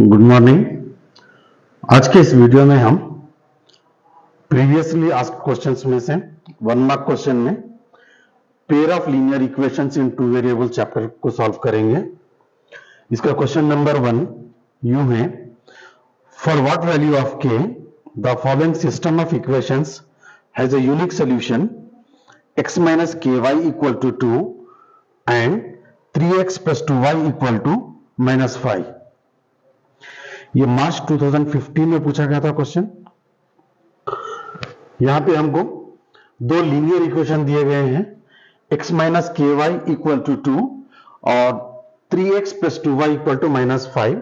Good morning. आज के इस वीडियो में हम प्रीवियसली आस्क्ड क्वेश्चंस में से 1 मार्क क्वेश्चन में pair of linear equations in two variable chapter को सॉल्व करेंगे। इसका क्वेश्चन नंबर 1 यूं है, for what value of k the following system of equations has a unique solution x minus k y equal to 2 and 3x plus 2y equal to -5। ये मार्च 2015 में पूछा गया था क्वेश्चन। यहां पे हमको दो लीनियर इक्वेशन दिए गए हैं, x minus k y equal to 2 और 3x plus 2y equal to -5।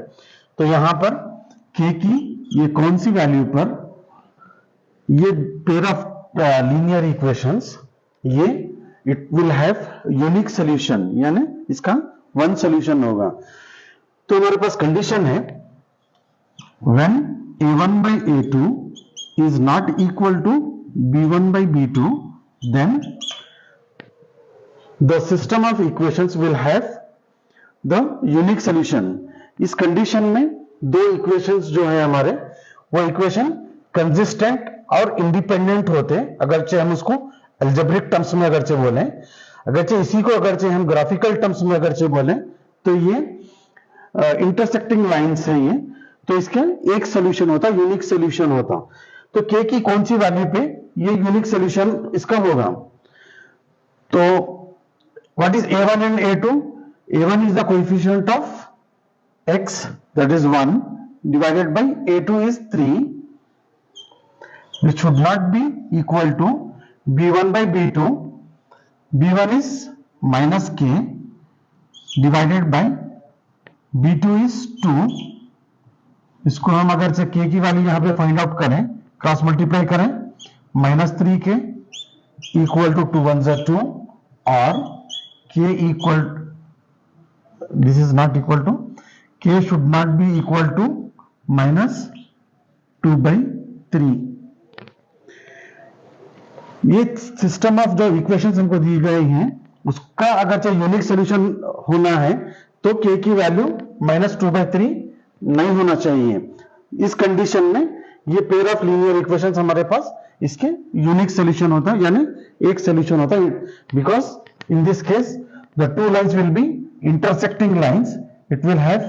तो यहां पर k की ये कौन सी वैल्यू पर ये पेयर ऑफ लीनियर इक्वेशंस ये it will have unique solution, यानी इसका वन सॉल्यूशन होगा। तो हमारे पास कंडीशन है when a1 by a2 is not equal to b1 by b2, then the system of equations will have the unique solution। इस condition में दो इक्वेशंस जो है हमारे, वो इक्वेशन कंसिस्टेंट और इंडिपेंडेंट होते, अगरचे हम उसको अलजेब्रिक टर्म्स में अगरचे बोलें, अगरचे इसी को अगरचे हम ग्राफिकल टर्म्स में अगरचे बोलें, तो ये इंटरसेक्टिंग लाइंस है ये, तो इसका एक सोल्यूशन होता, यूनिक सोल्यूशन होता। तो k की कौन सी वैल्यू पे ये यूनिक सोल्यूशन इसका होगा? तो what is a1 and a2? a1 is the coefficient of x, that is 1, divided by a2 is 3, which should not be equal to b1 by b2। b1 is minus k divided by b2 is 2। इसको हम अगर से k की value यहां पे find out करें, cross multiply करें, -3k equal to 2 1 जा 2 और k equal, this is not equal to, k should not be equal to -2/3। ये सिस्टम ऑफ जो इक्वेशंस हमको दी गई हैं उसका अगर चाहे यूनिक सॉल्यूशन होना है तो k की वैल्यू -2/3 नहीं होना चाहिए। इस कंडीशन में ये पेयर ऑफ लीनियर इक्वेशंस हमारे पास इसके यूनिक सॉल्यूशन होता है, यानी एक सॉल्यूशन होता है, because in this case the two lines will be intersecting lines, it will have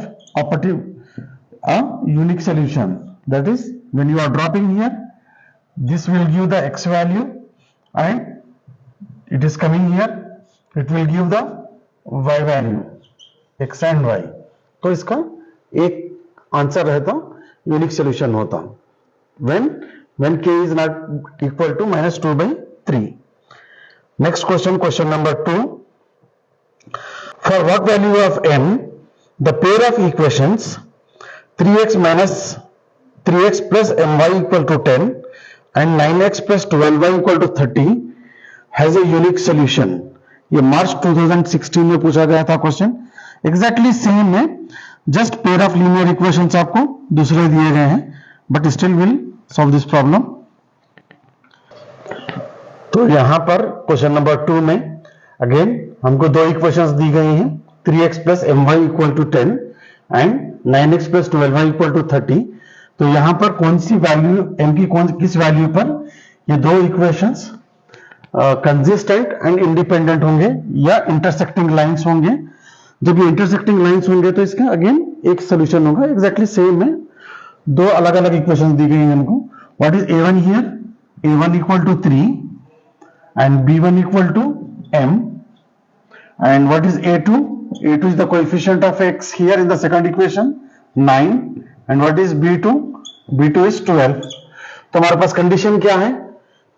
a unique solution, that is when you are dropping here this will give the x value and it is coming here it will give the y value, x and y। तो इसका एक answer रहता, unique solution होता when k is not equal to -2/3। Next question, question number 2, for what value of m the pair of equations 3x plus my equal to 10 and 9x plus 12y equal to 30 has a unique solution। ये मार्च 2016 में पूछा गया था question, exactly same है, just pair of linear equations आपको दूसरे दिए गए हैं, but still will solve this problem. तो यहां पर क्वेश्चन नंबर 2 में अगेन हमको दो इक्वेशंस दी गई हैं, 3x plus my equal to 10 and 9x plus 12y equal to 30। तो यहां पर कौन सी वैल्यू m की किस वैल्यू पर ये दो इक्वेशंस कंसिस्टेंट एंड इंडिपेंडेंट होंगे या इंटरसेक्टिंग लाइंस होंगे। जब ये इंटरसेक्टिंग लाइंस होंगे तो इसका अगेन एक सोल्यूशन होगा, एग्जैक्टली सेम है, दो अलग अलग इक्वेशंस दी गई हैं हमको। व्हाट इज a1 हियर? a1 equal to 3 and b1 equal to m and what is a2? a2 is the coefficient of x here in the second equation 9 and what is b2? b2 is 12। तो हमारे पास condition क्या है?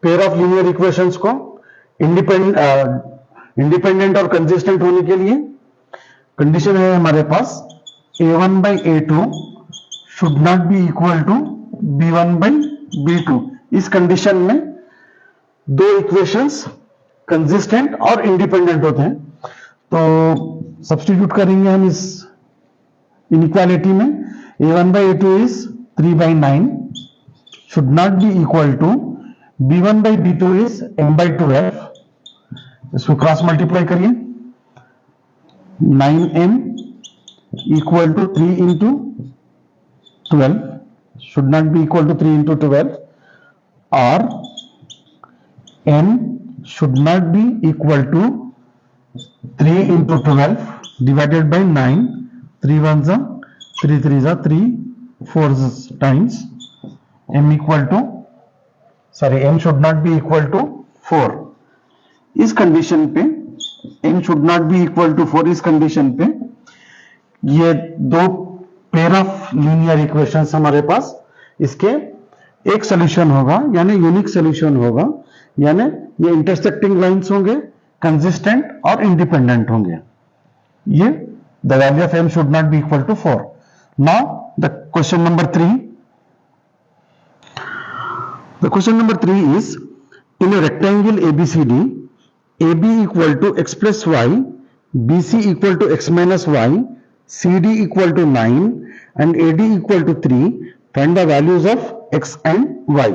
Pair of linear equations को independent और consistent होने के लिए condition है हमारे पास a1 by a2 should not be equal to b1 by b2। इस कंडीशन में दो इक्वेशंस कंसिस्टेंट और इंडिपेंडेंट होते हैं, तो सब्स्टिट्यूट करेंगे हम इस इनइक्वालिटी में। a1 by a2 is 3/9 should not be equal to b1 by b2 is m/12। इसको क्रॉस मल्टीप्लाई करिए, 9m equal to 3 into 12 should not be equal to 3 into 12, or n should not be equal to 3 into 12 divided by 9. 3 ones are 3 threes are 3 fours times m equal to n should not be equal to 4. इस condition पे n should not be equal to 4, इस condition पे ये दो pair of linear equations हमारे पास, इसके एक solution होगा, यानी यूनिक सॉल्यूशन होगा, यानी ये इंटरसेक्टिंग लाइंस होंगे, कंसिस्टेंट और इंडिपेंडेंट होंगे. ये the value of m should not be equal to 4. Now the question number 3. The question number 3 is in a rectangle ABCD, AB equal to x plus y, BC equal to x minus y, CD equal to 9 and AD equal to 3, find the values of x and y.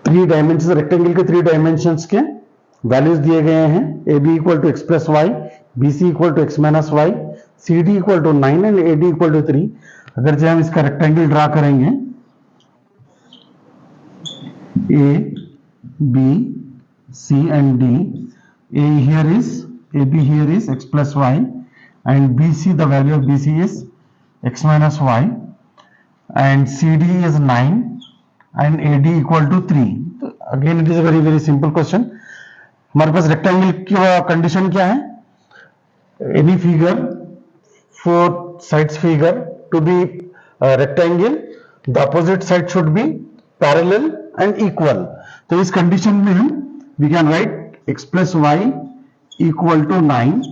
3 dimension, rectangle के 3 dimensions के values दिए गए हैं. AB equal to x plus y, BC equal to x minus y, CD equal to 9 and AD equal to 3. अगर जो हम इसका rectangle draw करेंगे, A, B, C and D. A here is, AB here is x plus y, and BC, the value of BC is x minus y, and CD is 9 and AD equal to 3. Again it is a very simple question. हमारे पास rectangle की condition क्या है? Any figure, 4 sides figure to be rectangle, the opposite side should be parallel and equal. तो इस condition में हम we can write x plus y equal to 9.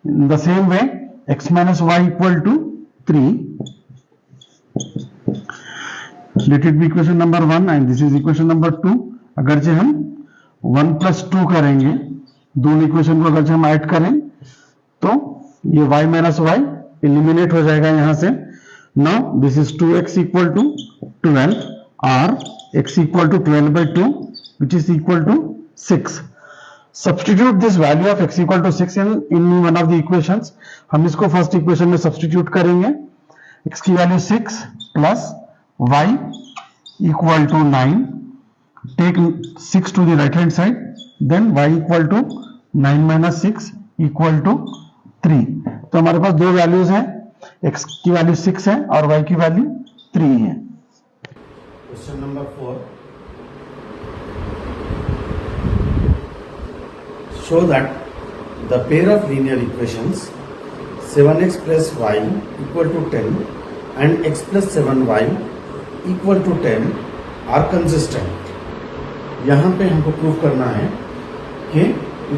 In the same way x minus y equal to 3. Let it be equation number 1 and this is equation number 2. अगर से हम 1 plus 2 करेंगे, दोनों equation को अगर से हम ऐड करें तो ये y minus y एलिमिनेट हो जाएगा यहां से. Now this is 2x equal to 12 or x equal to 12 by 2, which is equal to 6. Substitute this value of x equal to 6 in one of the equations. हम इसको first equation में substitute करेंगे. x की value 6 plus y equal to 9. Take 6 to the right hand side, then y equal to 9 minus 6 equal to 3. तो हमारे पास दो values हैं, x की वैल्यू 6 है और y की वैल्यू 3 है. Question number 4. Show that the pair of linear equations 7x plus y equal to 10 and x plus 7y equal to 10 are consistent. यहाँ पे हमको प्रूव करना है कि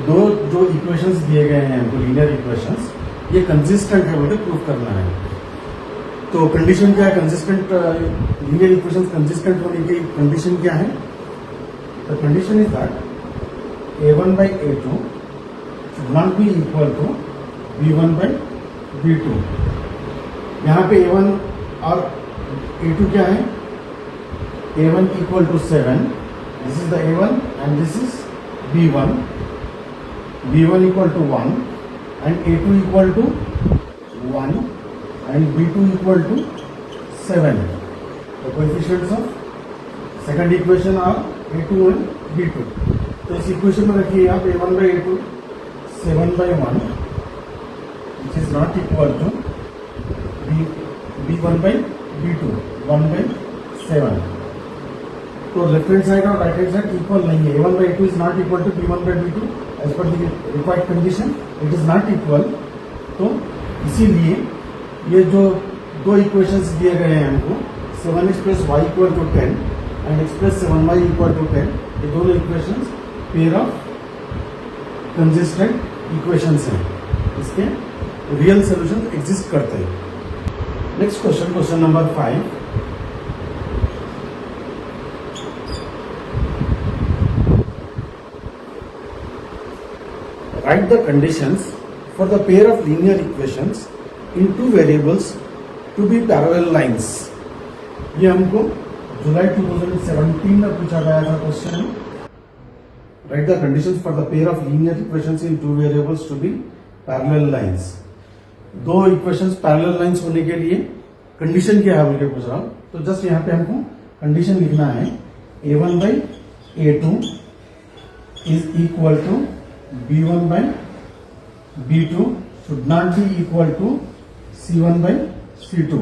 दो जो इक्वेशंस दिए गए हैं हमको लीनियर इक्वेशंस, ये कंसिस्टेंट है बोलकर प्रूव करना है. तो कंडीशन क्या है? कंसिस्टेंट लीनियर इक्वेशंस कंसिस्टेंट होने की कंडीशन क्या है? The condition is that a1 by a2 should not be equal to b1 by b2. यहाँ पे a1 और a2 क्या है? a1 equal to 7, this is the a1 and this is b1. b1 equal to 1 and a2 equal to 1 and b2 equal to 7. The coefficients of second equation are a2 and b2. तो इस equation में रखिए आप a1 by a2 7 by 1 which is not equal to b1 by b2 1 by 7. तो left hand side और right hand side equal नहीं है. a1 by a2 is not equal to b1 by b2 as per the required condition. It is not equal. तो इसीलिए ये जो दो equations दिए गए हैं हमको 7x plus y equal to 10 and x plus 7y equal to 10, ये दोनों equations pair of consistent equations हैं. इसके रियल सॉल्यूशन एग्जिस्ट करते हैं. Next question, question number 5. Write the conditions for the pair of linear equations in two variables to be parallel lines. ये हमको जुलाई 2017 में पूछा गया था question. Write the conditions for the pair of linear equations in two variables to be parallel lines. दो equations parallel lines होने के लिए कंडीशन क्या है बोल के पूछ रहा हूं। तो जस्ट यहाँ पे हमको कंडीशन लिखना है A1 by A2 is equal to B1 by B2 should not be equal to C1 by C2।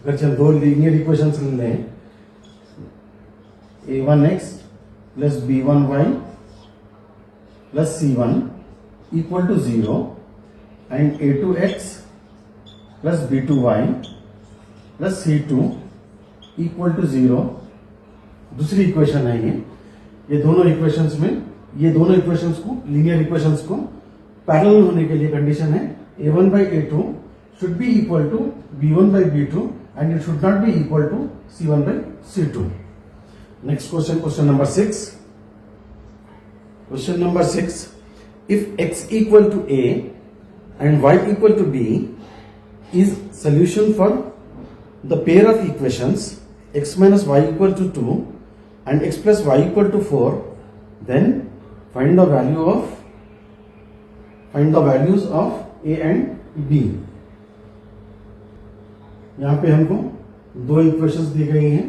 अगर चल दो लीनियर इक्वेशंस लें A1x plus B1y plus C1 equal to 0 and A2x plus B2y plus C2 equal to 0 दूसरी equation है ये दोनों equations में ये दोनों इक्वेशंस को लीनियर इक्वेशंस को पैरेलल होने के लिए कंडीशन है A1 by A2 should be equal to B1 by B2 and it should not be equal to C1 by C2। Next question number 6। Question number 6, if x equal to A and y equal to B is solution for the pair of equations x minus y equal to 2 and x plus y equal to 4, then find the values of A and B। यहां पे हमको दो equations दी गई हैं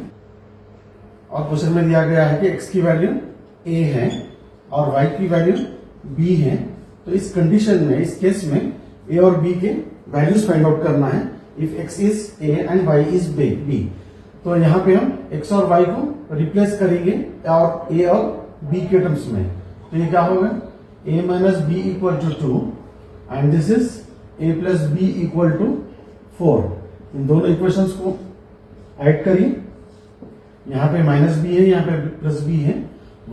और question में दिया गया है कि x की वैल्यू A है और y की वैल्यू B है। तो इस कंडीशन में इस केस में A और B के वैल्यूज फाइंड आउट करना है if x is A and y is B। तो यहाँ पे हम x और y को रिप्लेस करेंगे और A और B के टर्म्स में। तो ये क्या होगा A minus B equal to 2 and this is A plus B equal to 4। इन दोनों इक्वेशंस को ऐड करिए, यहाँ पे माइनस B है यहाँ पे प्लस B है।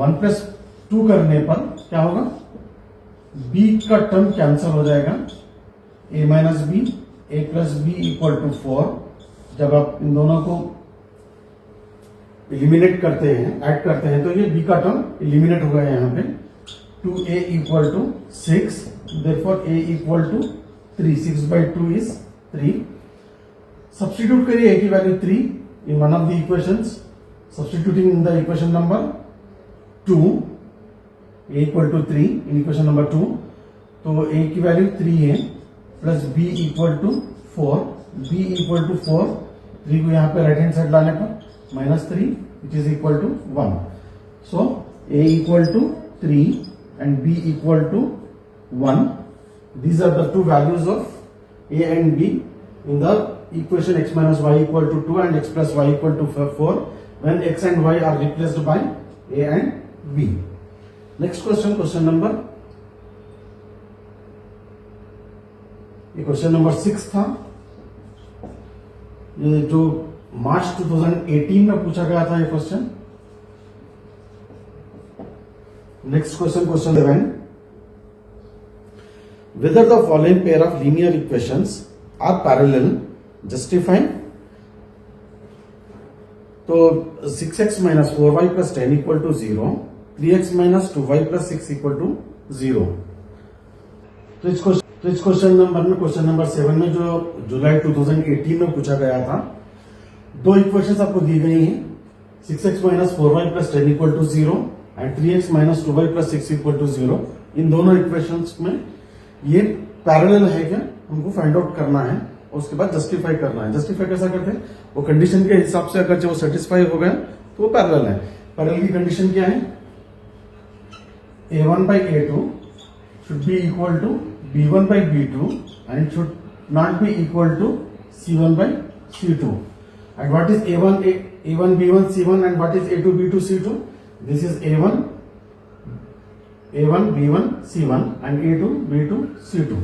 1 प्लस 2 करने पर क्या होगा B का टर्म कैंसिल हो जाएगा A minus B A plus B equal to 4। जब आप इन दोनों को एलिमिनेट करते हैं ऐड करते हैं तो ये b का टर्म एलिमिनेट हो गया यहाँ पे 2a equal to 6 therefore a equal to 3 6 by 2 is 3। Substitute करिए a की वैल्यू 3 in one of the equations substituting in the equation number 2 a equal to 3 in equation number 2। तो a की वैल्यू 3 है plus b equal to 4 b equal to 4 3 को यहाँ पे राइट हैंड साइड लाने पर -3 which is equal to 1। So a equal to 3 and b equal to 1। These are the two values of a and b in the equation x minus y equal to 2 and x plus y equal to 4 when x and y are replaced by a and b। next question number ये question number 6 था। ये जो मार्च 2018 में पूछा गया था ये question. Next question 7, whether the following pair of linear equations are parallel justify। तो 6x minus 4y plus 10 equal to 0, 3x minus 2y plus 6 equal to 0। तो इस क्वेश्चन नंबर 7 में जो जुलाई 2018 में पूछा गया था, दो इक्वेशंस आपको दी गई हैं 6x minus 4y plus 10 equal to 0 and 3x minus 2y plus 6 equal to 0। इन दोनों इक्वेशंस में ये पैरेलल है क्या हमको फाइंड आउट करना है और उसके बाद जस्टिफाई करना है। जस्टिफाई कैसा करते हैं, वो कंडीशन के हिसाब से अगर वो सेटिस्फाई हो गया तो वो पैरेलल है। पैरेलल की कंडीशन क्या है, A1 by A2 should be equal to B1 by B2 and should not be equal to C1 by C2। and what is A1 B1 C1 and what is A2 B2 C2? This is A1 B1 C1 and A2 B2 C2।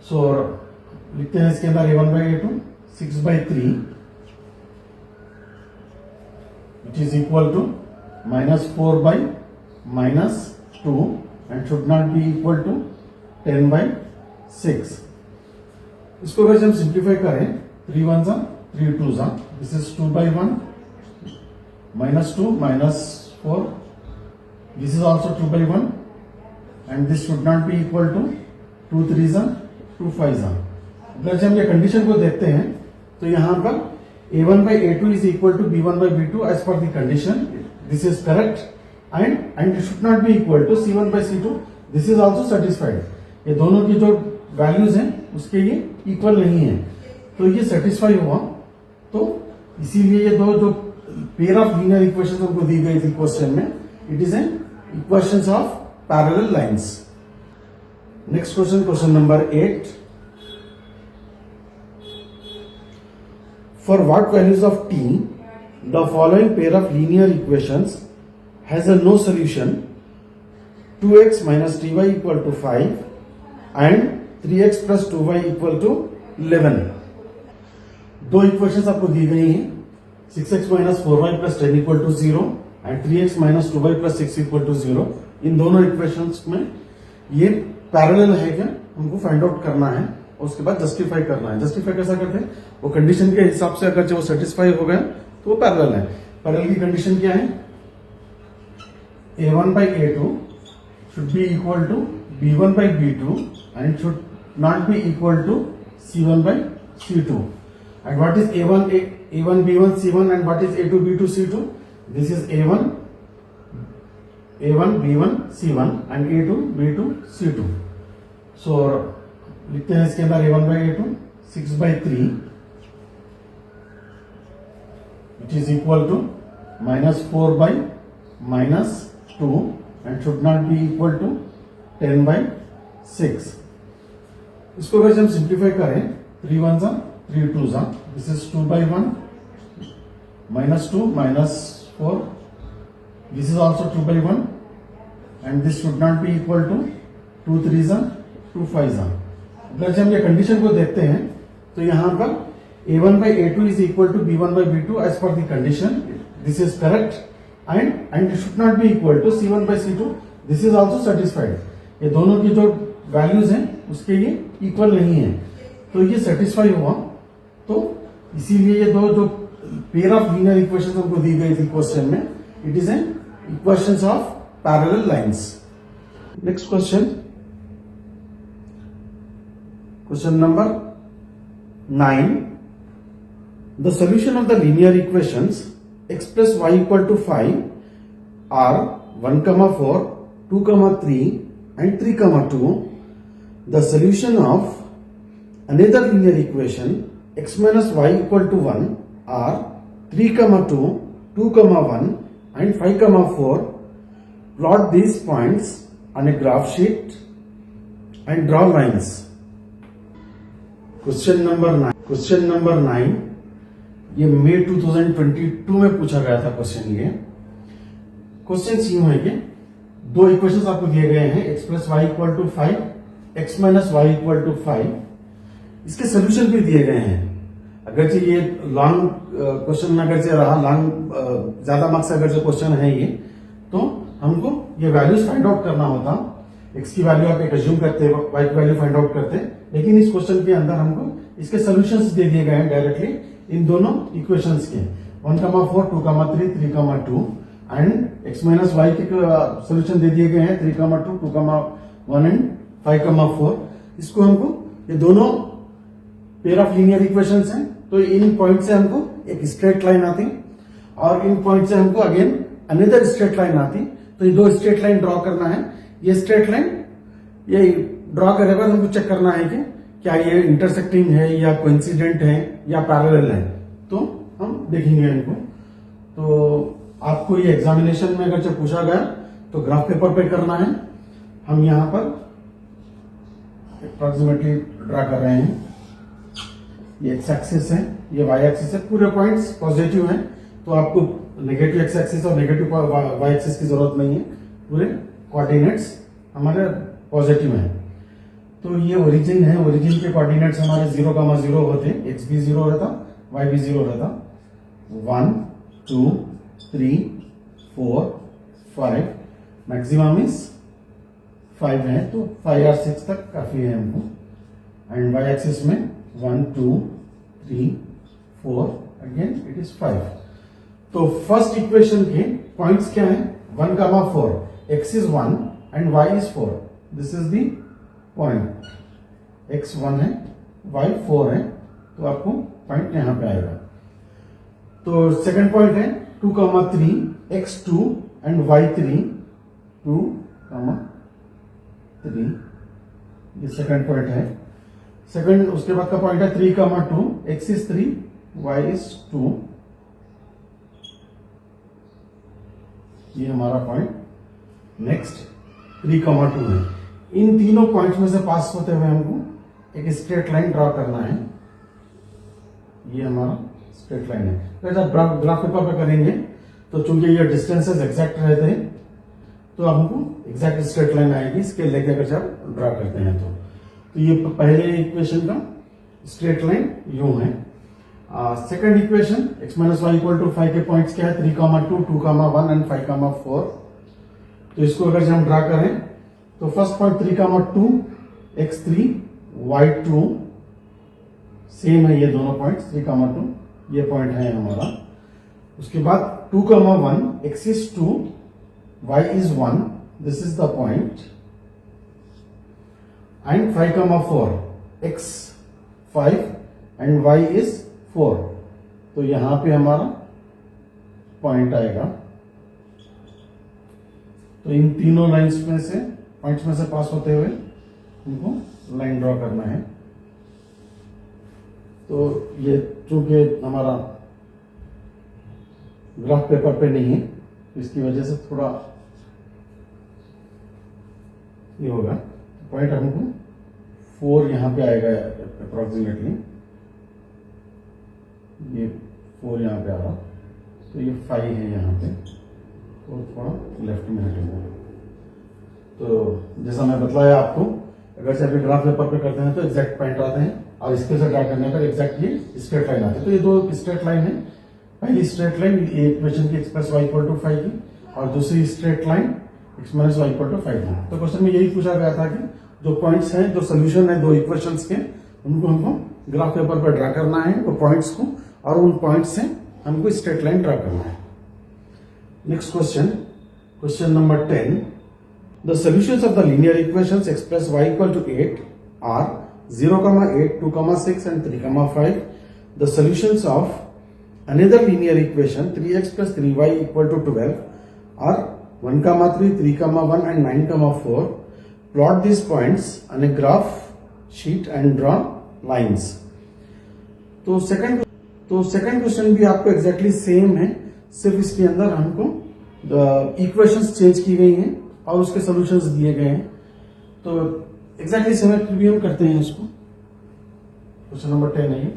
so लिखते हैं इसके अंदर A1 by A2 6 by 3 which is equal to -4 by -2 and should not be equal to 10 by 6। इसको अगर हम simplify करें 3 1s 3 2s, this is 2 by 1 -2 -4, this is also 2 by 1 and this should not be equal to 2 3s 2 5s। अगर हम ये condition को देखते हैं तो यहां पर A1 by A2 is equal to B1 by B2 as per the condition, this is correct and it should not be equal to C1 by C2, this is also satisfied। ये दोनों की जो वैल्यूज हैं उसके ये equal नहीं है, तो ये सेटिस्फाई हुआ। तो इसीलिए ये दो जो पेयर ऑफ लीनियर इक्वेशन हमको दी गई थी क्वेश्चन में, it is an equations of parallel lines. Next question, question number 8। For what values of t, the following pair of linear equations has a no solution: 2x minus 3y equal to 5 and 3x plus 2y equal to 11। दो equations आपको दी गई हैं, 6x minus 4y plus 10 equal to 0 and 3x minus 2y plus 6 equal to 0। इन दोनों equations में ये parallel है क्या, हमको फाइंड आउट करना है और उसके बाद जस्टिफाई करना है। जस्टिफाई कैसा करते हैं, वो कंडीशन के हिसाब से अगर वो सेटिस्फाई हो गया तो वो पैरेलल है। पैरेलल की कंडीशन क्या है, a1 by a2 should be equal to b1 by b2 and should not be equal to c1 by c2। and what is a1 b1 c1 and what is a2 b2 c2? this is a1 b1 c1 and a2 b2 c2। so लिखते हैं इसके अंदर a1 by a2 6 by 3 which is equal to minus 4 by minus 2 and should not be equal to 10 by 6। इसको अगर हम simplify करें, 3 1s are 3 2s are, this is 2 by 1 minus 2 minus 4, this is also 2 by 1 and this should not be equal to 2 3s are 2 5s are। अगर हम ये condition को देखते हैं तो यहां पर a1 by a2 is equal to b1 by b2 as per the condition, this is correct and it should not be equal to c1 by c2, this is also satisfied। ये दोनों की जो वैल्यूज हैं उसके ये equal नहीं है, तो ये सेटिस्फाई हुआ। तो इसीलिए ये दो जो पेयर ऑफ लीनियर इक्वेशन हमको दी गई थी क्वेश्चन में, it is an equations of parallel lines. Next question, question number 9। The solution of the linear equations x plus y equal to 5 are 1, 4, 2, 3 and 3, 2. The solution of another linear equation x minus y equal to 1 are 3, 2, 2, 1 and 5, 4. Plot these points on a graph sheet and draw lines। Question number 9 ये मई 2022 में पूछा गया था question. ये question सी है कि दो equations आपको दिए गए हैं, x plus Y equal to 5, x minus Y equal to 5। इसके सोल्यूशन भी दिए गए हैं। अगर ये लॉन्ग क्वेश्चन अगर रहा, लॉन्ग ज्यादा मार्क्स अगर जो क्वेश्चन है ये, तो हमको ये वैल्यूज फाइंड आउट करना होता। x की वैल्यू आप एक अज्यूम करते, y की वैल्यू फाइंड आउट करते, लेकिन इस क्वेश्चन के अंदर हमको इसके सोल्यूशंस दे दिए गए हैं डायरेक्टली इन दोनों इक्वेशंस के, 1, 4, 2, 3, 3, 2 एंड x माइनस वाई के सोल्यूशन दे दिए गए हैं 3, 2, 2, 1 एंड 5, 4। इसको हमको ये दोनों पेयर ऑफ लीनियर इक्वेशंस हैं, तो इन पॉइंट से हमको एक स्ट्रेट लाइन आती और इन पॉइंट से हमको अगेन अनदर स्ट्रेट लाइन आती। तो ये दो स्ट्रेट लाइन ड्रॉ करना है। ये स्ट्रेट लाइन ये ड्रॉ करने के बाद हमको चेक करना है कि क्या ये इंटरसेक्टिंग है या कोइंसिडेंट है या पैरेलल है, तो हम देखेंगे इनको। तो आपको ये एग्जामिनेशन में अगर जब पूछा गया तो ग्राफ पेपर पे करना है। हम यहां पर अप्रोक्सीमेटली ड्रा कर रहे हैं। ये एक्स एक्सिस है, ये वाई एक्सिस है, पूरे पॉइंट्स पॉजिटिव हैं, तो आपको नेगेटिव एक्स एक्सिस और नेगेटिव वाई एक्सिस की जरूरत नहीं है, पूरे कोऑर्डिनेट्स हमारे पॉजिटिव हैं। तो ये ओरिजिन है, ओरिजिन के कोऑर्डिनेट्स हमारे 0, 0 होते, एक्स भी 0 रहता, वाई भी 0 रहता। 1, 2, 3, 4, 5, मैक्सिमम इज 5 है, तो 5 और 6 तक काफी है हमको। एंड वाई एक्सिस में 1, 2, 3, 4, अगेन इट इज 5। तो फर्स्ट इक्वेशन के पॉइंट्स क्या है, 1, 4, x is 1 and y is 4, this is the point. x 1 है, y 4 है, तो आपको पॉइंट यहां पे आएगा। तो सेकंड पॉइंट है 2, 3, x 2 and y 3, 2, 3, ये सेकंड पॉइंट है। सेकंड उसके बाद का पॉइंट है 3,2, x is 3, y is 2। ये हमारा पॉइंट नेक्स्ट 3,2 है। इन तीनों पॉइंट्स में से पास होते हुए हमको एक स्ट्रेट लाइन ड्रॉ करना है। ये हमारा स्ट्रेट लाइन है। तो जब ग्राफ पेपर पे करेंगे तो चूंकि ये डिस्टेंसेस एग्जैक्ट रहते हैं तो हमको एग्जैक्ट स्ट्रेट लाइन आएगी स्केल लेके अगर जब ड्रॉ करते हैं तो ये पहले इक्वेशन का स्ट्रेट लाइन यूं है। Second equation x minus Y equal to 5 के पॉइंट्स क्या है 3,2, 2,1 एंड 5,4। तो इसको अगर हम ड्रा करें तो first point 3,2, x3, y2 same है। ये दोनों पॉइंट्स 3,2 ये पॉइंट है हमारा। उसके बाद 2,1, x is 2, y is 1, this is the point, and 5,4, x 5 and y is 4। तो यहां पे हमारा पॉइंट आएगा। तो इन तीनों लाइंस में से पॉइंट्स में से पास होते हुए हमको लाइन ड्रॉ करना है। तो ये चूंकि हमारा ग्राफ पेपर पे नहीं है इसकी वजह से थोड़ा ये होगा। पॉइंट हमको 4 यहां पे आएगा अप्रोक्सीमेटली। ये 4 यहां पे आ रहा तो ये 5 है यहां पे और थोड़ा लेफ्ट में हटेगा। तो जैसा मैं बतलाया आपको अगर से अभी ग्राफ पेपर पे करते हैं तो एग्जैक्ट पॉइंट आते हैं और इसके से ड्रा करने पर एग्जैक्ट ये स्ट्रेट लाइन आती है। तो ये दो स्ट्रेट लाइन है। पहली स्ट्रेट लाइन इक्वेशन की x plus Y equal to 5 की और दूसरी straight line x minus Y equal to 5 की। तो क्वेश्चन में यही पूछा गया था कि जो पॉइंट्स हैं जो सोल्यूशन है दो इक्वेशंस के उनको हमको ग्राफ पेपर पर ड्रा करना है वो पॉइंट्स को और उन पॉइंट्स से हमको स्ट्रेट लाइन ड्रा करना है। Next question, question number 10। The solutions of the linear equations x plus Y equal to 8 are 0,8, 2,6 and 3,5. The solutions of another linear equation 3x plus 3y equal to 12 are 1,3, 3,1 and 9,4. Plot these points on a graph sheet and draw lines. तो second question भी आपको exactly same है, सिर्फ इसके अंदर हमको equations change की गई हैं और उसके सॉल्यूशंस दिए गए हैं। तो एग्जैक्टली सेम भी हम करते हैं इसको। क्वेश्चन नंबर 10 है।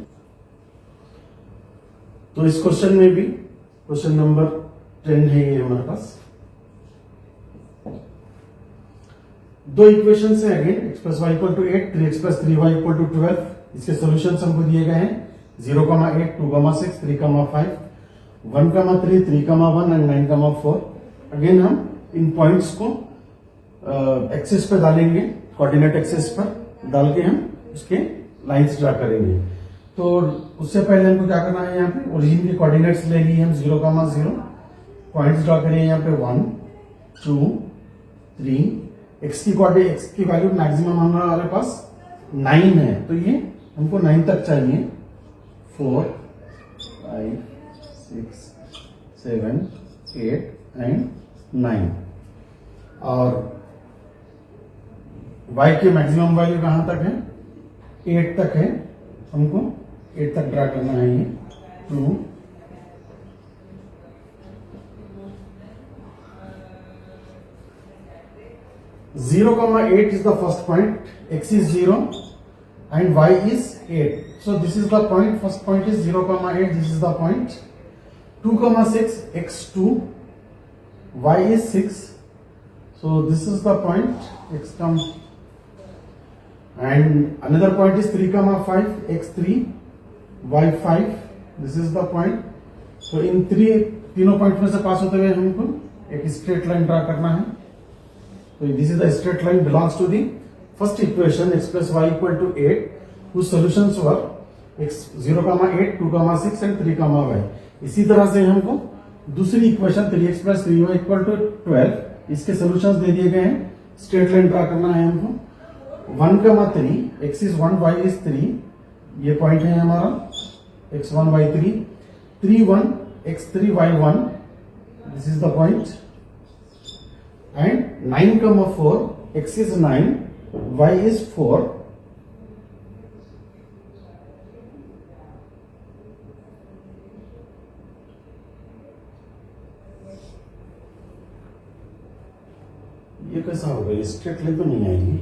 तो इस क्वेश्चन में भी क्वेश्चन नंबर 10 है ये हमारे पास। दो इक्वेशंस हैं again x plus Y equal to 8, 3x plus 3y equal to 12। इसके सॉल्यूशंस हमको दिए गए हैं 0,8, 2,6, 3,5, 1,3, 3,1 एंड 9,4। अगेन हम इन पॉइंट्स को एक्सिस पे डालेंगे, कोऑर्डिनेट एक्सिस पर डाल के हम उसके लाइंस ड्रा करेंगे। तो उससे पहले हमको क्या करना है, यहाँ पे ओरिजिन के कोऑर्डिनेट्स ले लिए हम 0,0, पॉइंट्स ड्रा करेंगे यहाँ पे 1, 2, 3। एक्स की वैल्यू मैक्सिमम हमारे पास 9 है तो ये हमको 9 तक चाहिए। 4, 5, 6, 7, 8 एंड 9। और y की मैक्सिमम वैल्यू कहां तक है, 8 तक है। हमको 8 तक ड्रा करना है ये। 2, 0,8 is the first point, x is 0 and y is 8. So this is the point, first point is 0,8, this is the point. 2,6, x2, y is 6. So this is the point, x comes. And another point is 3,5, x3, y5. This is the point. So in तीनों point में से पास होते हुए हमको एक straight line draw करना है। So this is the straight line belongs to the first equation x plus y equal to 8 whose solutions were x 0,8, 2,6 and 3,y। इसी तरह से हमको दूसरी equation 3x plus 3y equal to 12 इसके solutions दे दिए गए हैं। स्ट्रेट लाइन ड्रा करना है हमको। 1,3, x is 1, y is 3, ये पॉइंट है हमारा x1, y3। 3,1, x3, y1, this is the point। and 9,4, x is 9, y is 4। ये कैसा होगा, ये स्ट्रेट लाइन तो नहीं आएगी।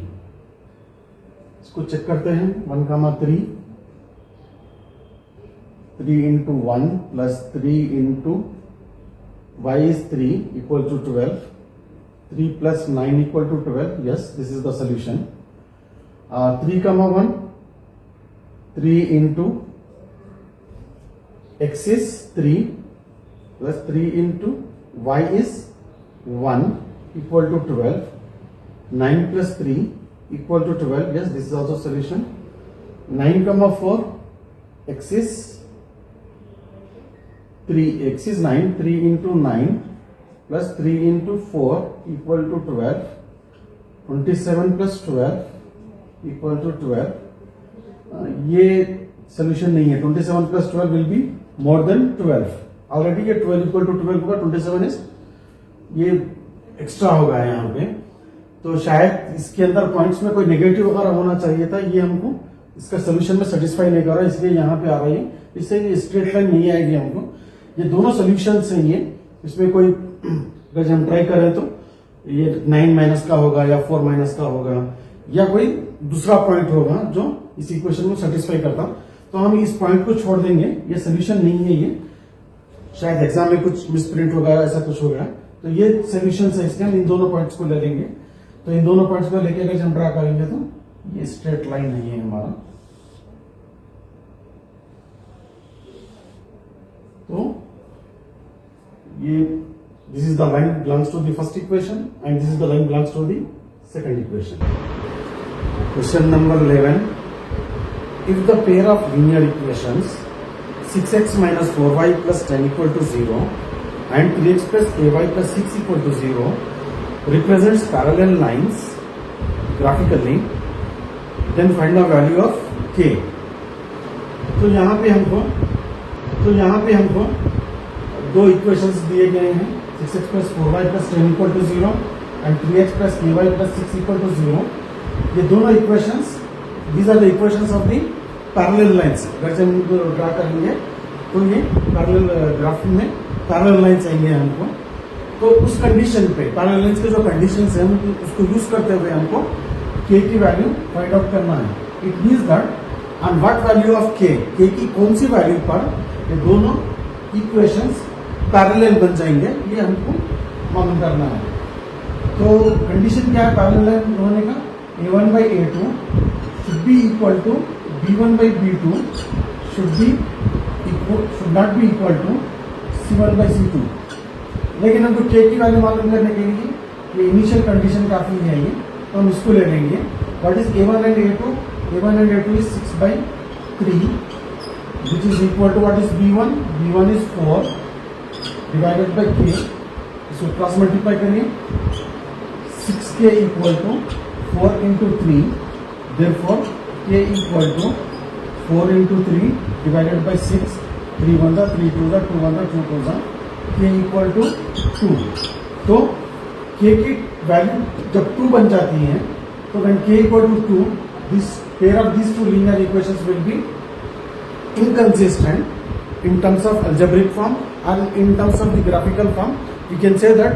इसको चेक करते हैं। 1,3 3 into 1 plus 3 into y is 3 equal to 12. 3 plus 9 equal to 12. Yes, this is the solution. 3,1 3 into x is 3 plus 3 into y is 1 equal to 12. 9 plus 3 equal to 12. Yes, this is also solution. 9,4 x is 3, x is 9, 3 into 9 plus 3 into 4 equal to 12. 27 plus 12 equal to 12. ये solution नहीं है। 27 plus 12 will be more than 12. Already ये 12 equal to 12 होगा, 27 is ये extra होगा यहाँ पे। तो शायद इसके अंदर पॉइंट्स में कोई नेगेटिव वगैरह होना चाहिए था, ये हमको इसका सोल्यूशन में सेटिस्फाई नहीं कर रहा, इसलिए यहाँ पे आ रही है। इससे ये स्ट्रेट लाइन नहीं आएगी हमको। ये दोनों सोल्यूशंस हैं ये, इसमें कोई अगर हम ट्राई करें तो ये 9 माइनस का होगा या 4 माइनस का होगा या कोई दूसरा पॉइंट होगा जो इस इक्वेशन को सेटिस्फाई करता, तो हम इस पॉइंट को छोड़ देंगे। ये सोल्यूशन नहीं है, ये शायद एग्जाम में कुछ मिसप्रिंट होगा, ऐसा कुछ हो गया, तो ये सोल्यूशन है इसके। हम इन दोनों पॉइंट्स को ले लेंगे। तो इन दोनों पॉइंट्स को लेके अगर हम ड्रा करेंगे तो ये स्ट्रेट लाइन नहीं है हमारा। तो ये this is the line belongs to the first equation and this is the line belongs to the second equation. Question number 11. If the pair of linear equations 6x minus 4y plus 10 equal to 0 and 3x plus ay plus 6 equal to 0 represents parallel lines graphically, then find the value of k. तो यहाँ पे हमको दो equations दिए गए हैं, 6x plus 4y plus 10 equal to 0 and 3x plus ay plus 6 equal to 0. ये दोनों equations, these are the equations of the parallel lines. अगर हम इनको ड्रा करेंगे तो ये पैरेलल ग्राफ में पैरेलल लाइंस आएंगे हमको। तो उस कंडीशन पे पैरेलल लाइंस के जो कंडीशंस हैं उसको यूज करते हुए हमको k की वैल्यू फाइंड आउट करना है। It means that on what value of k की कौन सी वैल्यू पर ये दोनों इक्वेशंस पैरेलल बन जाएंगे, ये हमको मालूम करना है। तो कंडीशन क्या है पैरेलल लाइन होने का? a1 by a2 should be equal to b1 by b2 should not be equal to c1 by c2। लेकिन हमको k की वैल्यू मालूम करने के लिए ये इनिशियल कंडीशन काफी है, ये तो हम इसको ले लेंगे। What is a1 and a2? a1 and a2 is 6 by 3 which is equal to what is b1? b1 is 4 divided by k, इसको क्रॉस मल्टीप्लाई करिए। 6k equal to 4 into 3, therefore k equal to 4 into 3 divided by 6, 3 1 3 2 2 1 2 2 k equal to 2। तो k की value जब 2 बन जाती है तो when k equal to 2, this pair of these two linear equations will be inconsistent in terms of algebraic form and in terms of the graphical form. We can say that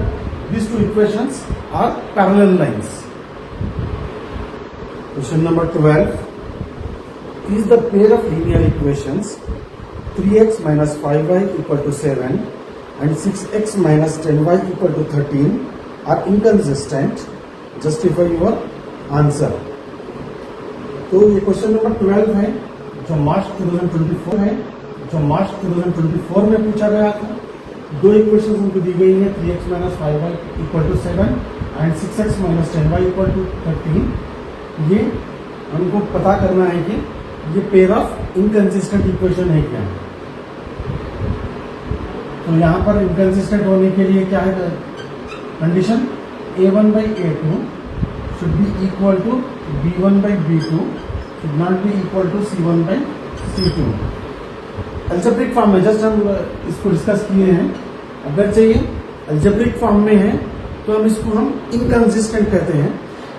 these two equations are parallel lines. Question number 12. Is the pair of linear equations 3x minus 5y equal to 7 and 6x minus 10y equal to 13 are inconsistent? Justify your answer. तो ये question number 12 है जो मार्च 2024 है, जो मार्च 2024 में पूछा गया था। दो इक्वेशंस हमको दी गई है, 3x minus 5y equal to 7 and 6x minus 10y equal to 13। ये हमको पता करना है कि ये पेयर ऑफ इनकंसिस्टेंट इक्वेशन है क्या। तो यहाँ पर इनकंसिस्टेंट होने के लिए क्या है condition? a1 by a2 should be equal to b1 by b2 should not be equal to c1 by c2। Algebraic form में जस्ट हम इसको डिस्कस किए हैं। अगर चाहिए अल्जेब्रिक फॉर्म में है तो हम इसको इनकंसिस्टेंट कहते हैं।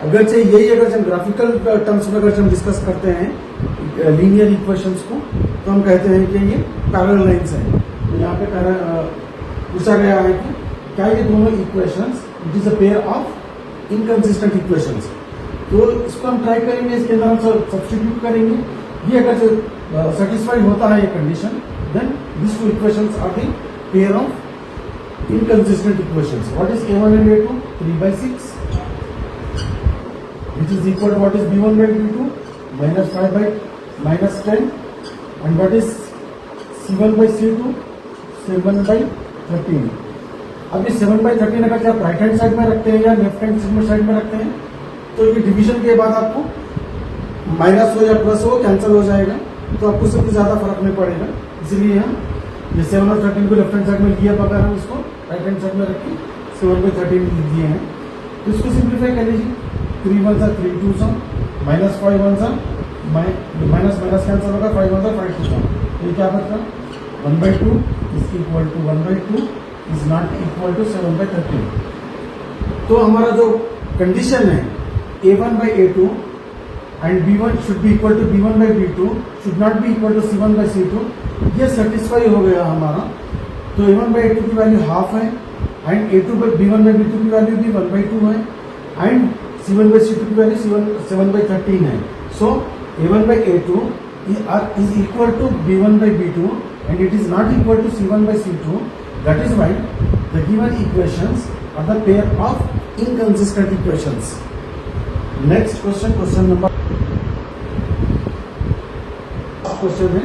अगर चाहिए यही अगर हम ग्राफिकल टर्म्स में अगर हम डिस्कस करते हैं लीनियर इक्वेशंस को तो हम कहते हैं कि ये पैरेलल लाइंस हैं। तो यहाँ पे पूछा गया है कि क्या ये दोनों equations it is a pair of inconsistent equations. तो इसको हम ट्राई करेंगे, इसके अंदर हम सब्स्टिट्यूट करेंगे। ये अगर सेटिस्फाई होता है ये condition, then this two equations are the pair of inconsistent equations. What is a1 and a2? 3/6, which is equal to what is b1 by b2 minus 5 by minus 10, and what is c1 by c2? 7 by 13। अब ये 7 by 13 अगर आप right hand side में रखते हैं या left hand side में रखते हैं, तो ये डिवीजन के बाद आपको माइनस हो या प्लस हो कैंसिल हो जाएगा, तो आपको इससे कुछ ज्यादा फर्क नहीं पड़ेगा। इसीलिए हम ये 7 और 13 को लेफ्ट हैंड साइड में लिया, अगर हम इसको राइट हैंड साइड में रख के 7 by 13 लिख दिए हैं। तो इसको सिंप्लीफाई कर लीजिए। 3 1 3 2 माइनस 5 1 माइनस माइनस कैंसिल होगा, 5 1 5 2। ये क्या बचता? 1/2 is equal to 1/2 is not equal to 7 by 13। तो हमारा जो कंडीशन है a1 by a2 and b1 should be equal to b1 by b2 should not be equal to c1 by c2, ये satisfy हो गया हमारा। तो a1 by a2 की वैल्यू हाफ है, and a2 by b1 by b2 की value भी 1/2 है, एंड c1 by c2 की वैल्यू 7 by 13 है। सो a1 by a2 is equal to b1 by b2 and it is not equal to c1 by c2. That is why the given equations are the pair of inconsistent equations. Next question, question number question है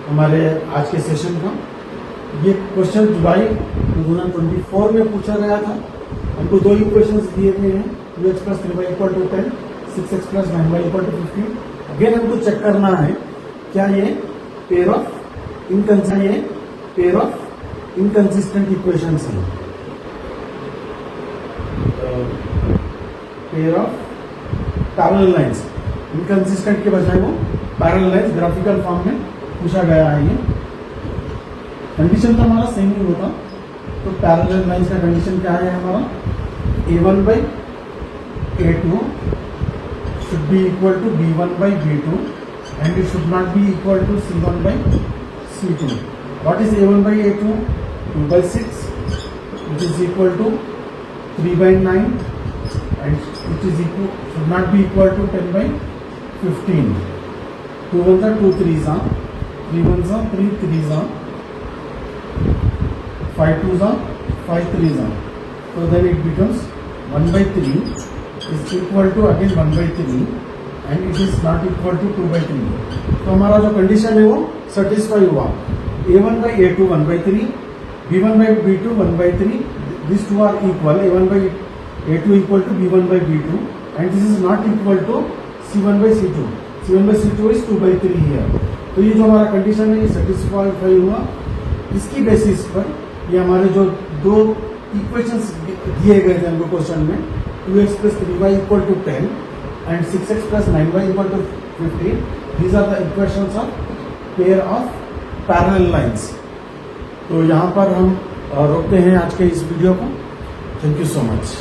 हमारे आज के session का। ये question जुलाई 2024 में पूछा गया था। हमको दो इक्वेशंस दिए गए हैं, 2x plus 3y equal to 10, 6x plus 9y equal to 15। Again हमको चेक करना है क्या ये पेयर ऑफ इनकंसिस्टेंट इक्वेशंस हैं। Pair of parallel lines, inconsistent के बजाय वो पैरेलल लाइंस ग्राफिकल फॉर्म में पूछा गया है। ये कंडीशन तो हमारा सेम ही होता। तो पैरेलल लाइंस का कंडीशन क्या है हमारा? a1 by a2 should be equal to b1 by b2 and it should not be equal to c1 by c2. What is a1 by a2? 2/6, which is equal to 3/9, and it is equal should not be equal to 10/15. 2 1s are 2 3s are 3 1s are 3 3s are 5 2s are 5 3s are. So then it becomes 1/3 is equal to again 1/3 and it is not equal to 2/3. तो हमारा जो condition है वो satisfy हुआ। a1 by a2 1/3, b1 by b2 1/3, these two are equal, a1 by a2 equal to b1 by b2 and this is not equal to c1 by c2. c1 by c2 is 2/3 here. तो ये जो हमारा condition है ये satisfy हुआ। इसकी basis पर ये हमारे जो दो इक्वेशंस दिए गए थे हमको क्वेश्चन में, 2x plus 3y equal to 10 and 6x plus 9y equal to 15, these are the equations of pair of parallel lines. तो यहाँ पर हम रोकते हैं आज के इस वीडियो को। Thank you so much.